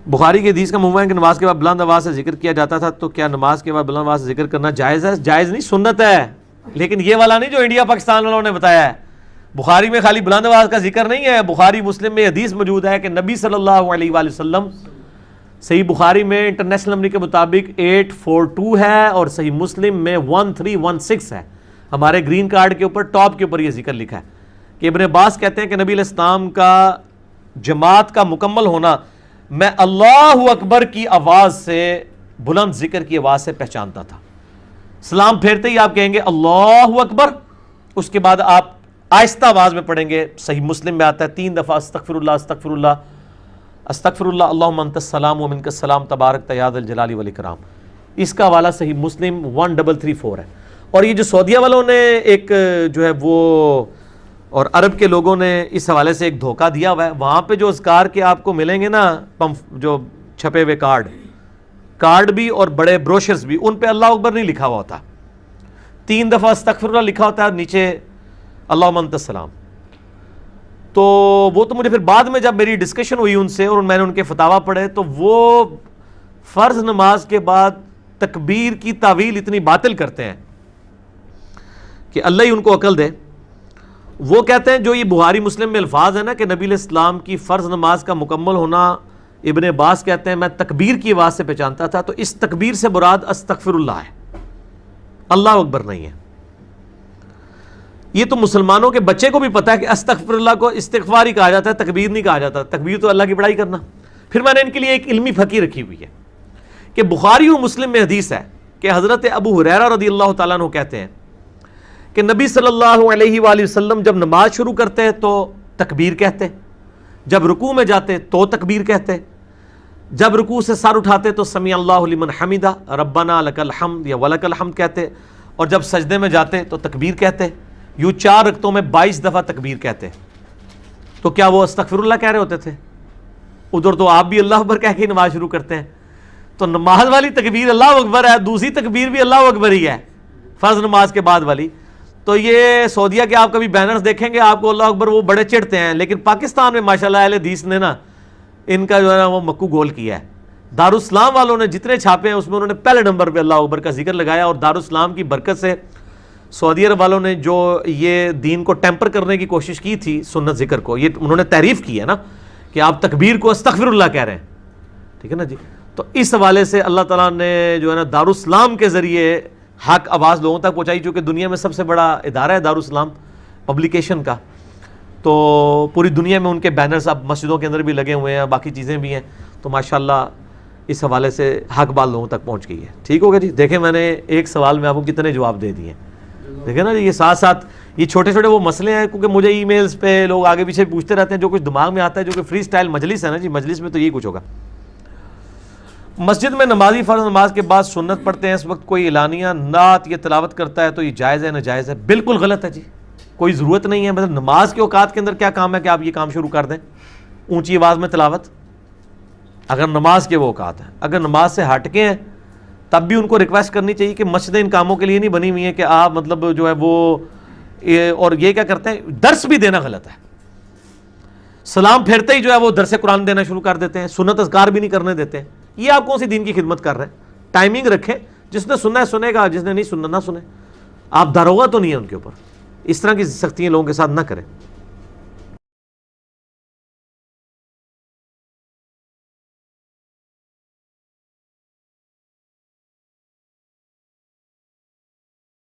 بخاری کی حدیث کا مفہوم ہے کہ نماز کے بعد بلند آواز سے ذکر کیا جاتا تھا، تو کیا نماز کے بعد بلند آواز سے ذکر کرنا جائز ہے؟ جائز نہیں، سنت ہے، لیکن یہ والا نہیں جو انڈیا پاکستان والوں نے بتایا ہے۔ بخاری میں خالی بلند آواز کا ذکر نہیں ہے، بخاری مسلم میں حدیث موجود ہے کہ نبی صلی اللہ علیہ وآلہ وسلم، صحیح بخاری میں انٹرنیشنل نمبر کے مطابق 842 ہے اور صحیح مسلم میں 1316 ہے، ہمارے گرین کارڈ کے اوپر ٹاپ کے اوپر یہ ذکر لکھا ہے کہ ابن عباس کہتے ہیں کہ نبی علیہ السلام کا جماعت کا مکمل ہونا میں اللہ اکبر کی آواز سے، بلند ذکر کی آواز سے پہچانتا تھا۔ سلام پھیرتے ہی آپ کہیں گے اللہ اکبر، اس کے بعد آپ آہستہ آواز میں پڑھیں گے، صحیح مسلم میں آتا ہے 3 دفعہ استغفر اللہ استغفر اللہ استغفر اللہ اللہم انت السلام ومنک السلام تبارک یا ذا الجلال والاکرام۔ اس کا حوالہ صحیح مسلم 1334 ہے۔ اور یہ جو سعودیہ والوں نے ایک جو ہے وہ اور عرب کے لوگوں نے اس حوالے سے ایک دھوکہ دیا ہوا ہے، وہاں پہ جو اذکار کے آپ کو ملیں گے نا جو چھپے ہوئے کارڈ بھی اور بڑے بروشرز بھی، ان پہ اللہ اکبر نہیں لکھا ہوا ہوتا، 3 دفعہ استغفر اللہ لکھا ہوتا ہے، نیچے اللہم انت السلام۔ تو وہ تو مجھے پھر بعد میں جب میری ڈسکشن ہوئی ان سے اور میں نے ان کے فتاوا پڑھے، تو وہ فرض نماز کے بعد تکبیر کی تعویل اتنی باطل کرتے ہیں کہ اللہ ہی ان کو عقل دے۔ وہ کہتے ہیں جو یہ بخاری مسلم میں الفاظ ہے نا کہ نبی علیہ السلام کی فرض نماز کا مکمل ہونا، ابن عباس کہتے ہیں میں تکبیر کی آواز سے پہچانتا تھا، تو اس تکبیر سے مراد استغفر اللہ ہے، اللہ اکبر نہیں ہے۔ یہ تو مسلمانوں کے بچے کو بھی پتا ہے کہ استغفر اللہ کو استغفار ہی کہا جاتا ہے، تکبیر نہیں کہا جاتا، تکبیر تو اللہ کی بڑائی کرنا۔ پھر میں نے ان کے لیے ایک علمی پھکی رکھی ہوئی ہے کہ بخاری و مسلم میں حدیث ہے کہ حضرت ابو ہریرہ رضی اللہ تعالیٰ عنہ کہتے ہیں کہ نبی صلی اللہ علیہ وآلہ وسلم جب نماز شروع کرتے ہیں تو تکبیر کہتے، جب رکوع میں جاتے تو تکبیر کہتے، جب رکوع سے سر اٹھاتے تو سمیع اللہ لمن حمدہ ربنا لک الحمد یا ولک الحمد کہتے، اور جب سجدے میں جاتے تو تکبیر کہتے۔ یوں 4 رکعتوں میں 22 دفعہ تکبیر کہتے۔ تو کیا وہ استغفر اللہ کہہ رہے ہوتے تھے؟ ادھر تو آپ بھی اللہ اکبر کہہ کے نماز شروع کرتے ہیں۔ تو نماز والی تکبیر اللہ اکبر ہے، دوسری تکبیر بھی اللہ اکبر ہی ہے فرض نماز کے بعد والی۔ تو یہ سعودیہ کے آپ کبھی بینرز دیکھیں گے آپ کو اللہ اکبر وہ بڑے چڑھتے ہیں، لیکن پاکستان میں ماشاءاللہ اہل حدیث نے نا ان کا جو ہے نا وہ مکو گول کیا ہے۔ دارالاسلام والوں نے جتنے چھاپے ہیں اس میں انہوں نے پہلے نمبر پہ اللہ اکبر کا ذکر لگایا، اور دارالاسلام کی برکت سے سعودی عرب والوں نے جو یہ دین کو ٹیمپر کرنے کی کوشش کی تھی سنت ذکر کو، یہ انہوں نے تعریف کی ہے نا کہ آپ تکبیر کو استغفر اللہ کہہ رہے ہیں، ٹھیک ہے نا جی۔ تو اس حوالے سے اللہ تعالیٰ نے جو ہے نا دارالاسلام کے ذریعے حق آواز لوگوں تک پہنچائی، چونکہ دنیا میں سب سے بڑا ادارہ ہے دارالاسلام پبلیکیشن کا، تو پوری دنیا میں ان کے بینرز اب مسجدوں کے اندر بھی لگے ہوئے ہیں، باقی چیزیں بھی ہیں، تو ماشاءاللہ اس حوالے سے حق بات لوگوں تک پہنچ گئی ہے۔ ٹھیک ہوگا جی، دیکھیں میں نے ایک سوال میں آپ کو کتنے جواب دے دیے، دیکھیں نا جی۔ یہ ساتھ ساتھ یہ چھوٹے چھوٹے وہ مسئلے ہیں، کیونکہ مجھے ای میلز پہ لوگ آگے پیچھے پوچھتے رہتے ہیں، جو کچھ دماغ میں آتا ہے، جو کہ فری سٹائل مجلس ہے نا جی، مجلس میں تو یہی کچھ ہوگا۔ مسجد میں نمازی فرض نماز کے بعد سنت پڑھتے ہیں، اس وقت کوئی اعلانیہ نعت یا تلاوت کرتا ہے تو یہ جائز ہے ناجائز ہے؟ بالکل غلط ہے جی، کوئی ضرورت نہیں ہے۔ مطلب نماز کے اوقات کے اندر کیا کام ہے کہ آپ یہ کام شروع کر دیں اونچی آواز میں تلاوت؟ اگر نماز کے وہ اوقات ہیں، اگر نماز سے ہٹ کے ہیں تب بھی ان کو ریکویسٹ کرنی چاہیے کہ مسجدیں ان کاموں کے لیے نہیں بنی ہوئی ہیں کہ آپ مطلب جو ہے وہ اور یہ کیا کرتے ہیں، درس بھی دینا غلط ہے، سلام پھیرتے ہی جو ہے وہ درس قرآن دینا شروع کر دیتے ہیں، سنت اذکار بھی نہیں کرنے دیتے ہیں۔ یہ آپ کون سی دین کی خدمت کر رہے ہیں؟ ٹائمنگ رکھیں، جس نے سننا ہے سنے گا، جس نے نہیں سننا نہ سنے۔ آپ داروغہ تو نہیں ہے ان کے اوپر، اس طرح کی سختیاں لوگوں کے ساتھ نہ کریں۔